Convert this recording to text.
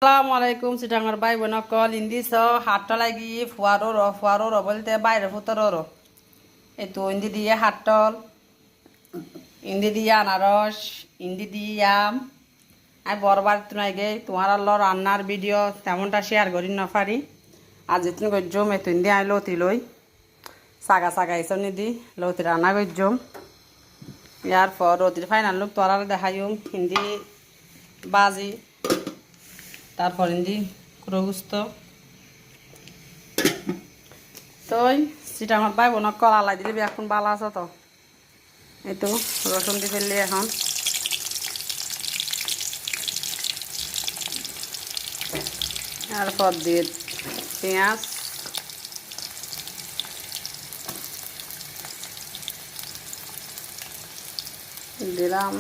আসসালামু আলাইকুম সিটাঙ্গর ভাই বোন কল ইন্দি স হাটটা লাগি ফুয়ারো র বলতে বাইরে ফুতর র এতো ইন্দি দিয়ে হাটল ইন্দি দিয়ে আনারস ইন্দি দিয়ে আম আর বরবার তুনাই গে তোমার আল্লাহ রান্নার ভিডিও তেমনটা শেয়ার করি না পারি আজ যেদিন গজ্জম এতো ইন্দি আই লতি লই সাগা এসব নিদি লতি রান্না গজ্জম ইয়ার পর রতির ফাইনাল লোক তোরার দেখাইম হিন্দি বাজি তারপর ইন্দি কুরগুস্ত তই সেটা আমার ভাই বোন কলা লাই দিলে এখন ভালো আছে তো এই তো রসুন দিয়ে ফেললি এখন তারপর দিয়ে পেঁয়াজ দিলাম